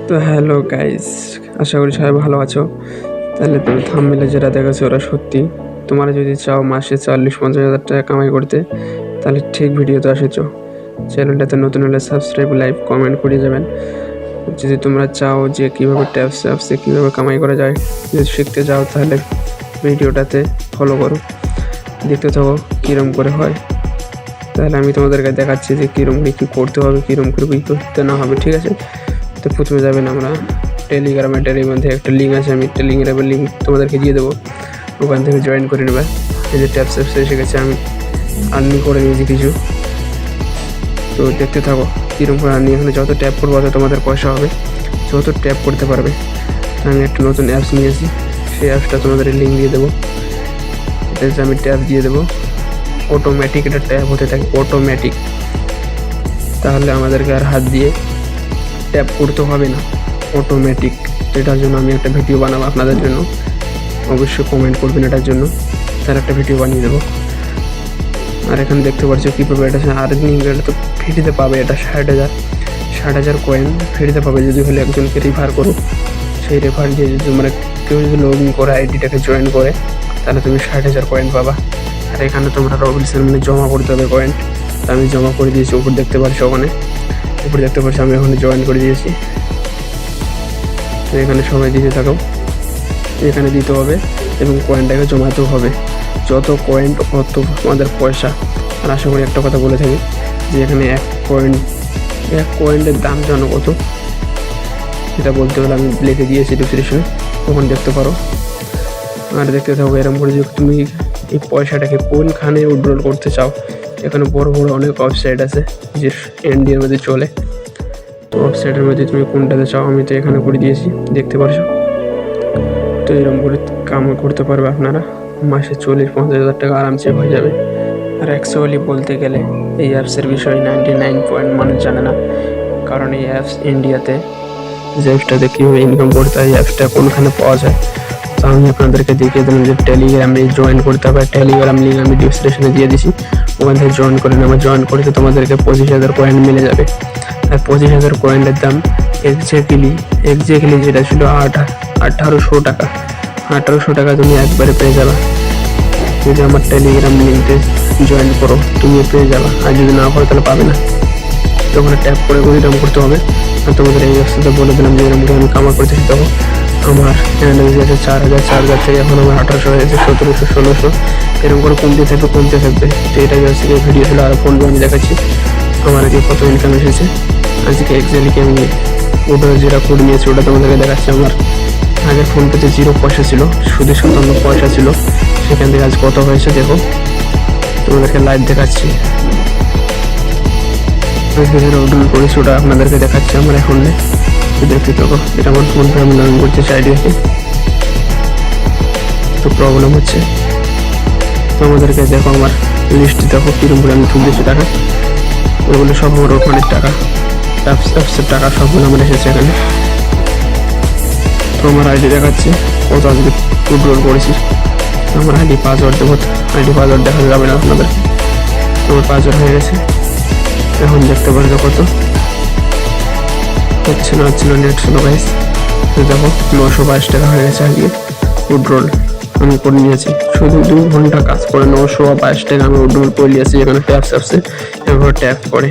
তো hello guys, আশা করি সবাই ভালো আছো। তাহলে তুমি থাম্বনেলে যেটা দেখেছো ওরা সত্যি। তোমরা যদি চাও মাসে 40-50 হাজার টাকা কামাই করতে, তাহলে ঠিক ভিডিওতে এসেছো। চ্যানেলটাতে নতুন হলে সাবস্ক্রাইব, লাইক, কমেন্ট করে যাবেন। যদি তোমরা চাও যে কীভাবে ট্যাপসে কীভাবে কামাই করা যায়, যদি শিখতে চাও তাহলে ভিডিওটাতে ফলো করো, দেখতে থাকো কীরকম করে হয়। তাহলে আমি তোমাদেরকে দেখাচ্ছি যে কীরকম কী করতে হবে, কীরকম করে কী করতে না হবে, ঠিক আছে? তো প্রথমে যাবেন আমরা টেলিগ্রামের মধ্যে একটা লিঙ্ক আছে, আমি টেলিগ্রামের লিঙ্ক তোমাদেরকে দিয়ে দেবো, ওখান থেকে জয়েন করে নেবে। এই যে ট্যাপস এসে গেছে, আমি আর্নিং করে নিয়েছি কিছু। তো দেখতে থাকো কীরকম করে আর্নিং। এখানে যত ট্যাপ করবো তত তোমাদের পয়সা হবে, যত ট্যাপ করতে পারবে। আমি একটা নতুন অ্যাপস নিয়েছি, সেই অ্যাপসটা তোমাদের লিঙ্ক দিয়ে দেবো। এটা আমি ট্যাপ দিয়ে দেবো, অটোমেটিক এটা ট্যাপ হতে থাকে, অটোমেটিক। তাহলে আমাদেরকে আর হাত দিয়ে ট্যাপ করতে হবে না, অটোমেটিক। এটার জন্য আমি একটা ভিডিও বানাবো আপনাদের জন্য, অবশ্যই কমেন্ট করবেন এটার জন্য, তার একটা ভিডিও বানিয়ে দেবো। আর এখানে দেখতে পাচ্ছ কীভাবে এটা আর্নিং, এটা তো ফ্রিতে পাবে। এটা 60,000 কয়েন ফ্রিতে পাবে যদি হলে একজনকে রেফার করো। সেই রেফার দিয়ে যদি মানে কেউ যদি লগ ইন করে আইডিটাকে জয়েন করে, তাহলে তুমি 60,000 কয়েন পাবা। আর এখানে তোমরা রবিলসের মানে জমা করতে হবে কয়েন। আমি জমা করে দিয়েছি, উপর দেখতে পাচ্ছ, ওখানে উপরে দেখতে পাচ্ছি আমি ওখানে জয়েন করে দিয়েছি। তো এখানে সবাই দিতে থাকো, এখানে দিতে হবে এবং কয়েনটাকে জমাতেও হবে। যত কয়েন তত আমাদের পয়সা। আর আশা করি একটা কথা বলে থাকি যে এখানে এক কয়েনের দাম জানো কত, এটা বলতে হলে আমি লিখে দিয়েছি ডিসক্রিপশনে, ওখানে দেখতে পারো। আর দেখতে থাকো এরকম করে, যদি তুমি এই পয়সাটাকে কোনখানে উইথড্রল করতে চাও, এখানে বড় বড় অনেক ওয়েবসাইট আছে যে ইন্ডিয়ার মধ্যে চলে। তো ওয়েবসাইটের মধ্যে তুমি কোনটাতে চাও, আমি তো এখানে করে দিয়েছি, দেখতে পারছো। তো এরকম করে কাম করতে পারবে আপনারা, মাসে 40-50 হাজার টাকা আরামসে হয়ে যাবে। আর অ্যাকচুয়ালি বলতে গেলে এই অ্যাপসের বিষয়ে 99% মানুষ জানে না, কারণ এই অ্যাপস ইন্ডিয়াতে, যে অ্যাপসটাতে কীভাবে ইনকাম করতে হয়, এই অ্যাপসটা কোনখানে পাওয়া যায়, তো আমি আপনাদেরকে দেখিয়ে দিলাম যে টেলিগ্রামে জয়েন করতে হবে। টেলিগ্রাম লিঙ্ক আমি ডিসক্রিপশনে দিয়ে দিছি, ওখান থেকে জয়েন করে নেবে। জয়েন করতে তোমাদেরকে 25,000 কয়েন মিলে যাবে। আর 25,000 কয়েনের দাম এক্স্যাক্টলি যেটা ছিল 1800 টাকা। 1800 টাকা তুমি একবারে পেয়ে যাবে যদি আমার টেলিগ্রাম লিঙ্কে জয়েন করো, তুমি পেয়ে যাবে। আর যদি না করো তাহলে পাবে না। তো ওখানে ট্যাপ করে এরকম করতে হবে। আর তোমাদের এই অবস্থাতে বলে দিলাম যে এরকম আমি কামার করতেছি। তখন আমার এনার্জি আছে 4,000 থেকে এখন আমার 1800 হয়েছে, 1700, 1600, এরকম করে কমতে থাকবে। তো এটাই হচ্ছে ভিডিও ছিল। আর ফোন আমি দেখাচ্ছি আমার আজকে কত ইনকাম এসেছে। আজকে এক্স্যাক্টলি আমি ওটা যেটা করে নিয়েছি ওটা তোমাদেরকে দেখাচ্ছি। আমার আগের ফোনপেতে 0 পয়সা ছিল, শুধু 57 পয়সা ছিল। সেখান থেকে আজ কত হয়েছে দেখো, তোমাদেরকে লাইভ দেখাচ্ছি। উইথড্রল করেছি ওটা আপনাদেরকে দেখাচ্ছি আমার অ্যাকাউন্টে। দেখতে থাকো, এটা আমার ফোনপে আমি লগ ইন করতেছি আইডিয়াকে। তো প্রবলেম হচ্ছে, তো আমাদেরকে দেখো আমার লিস্ট দেখো কীরকম করে আমি তুলতেছি টাকা। ওগুলো সব আমার ওখানের টাকা, অ্যাপসের টাকা সবগুলো আমার এসেছে এখানে। তো আমার আইডি দেখাচ্ছে কত আজকে উইথড্রল করেছি। আমার আইডি পাসওয়ার্ড দেবো, আইডি পাসওয়ার্ড দেখা যাবে না আপনাদের। আমার পাসওয়ার্ড হয়ে গেছে, এখন দেখতে পারছো কত হচ্ছে না নেট ছিল গাইস। তো দেখো 922 টাকা হয়ে গেছে আজকে উইথড্রল আমি করে নিয়েছি। শুধু 2 ঘন্টা কাজ করে 922 টাকা আমি উইথড্রল করে নিয়েছি। এখানে ট্যাপস অ্যাপসে এভাবে ট্যাপ করে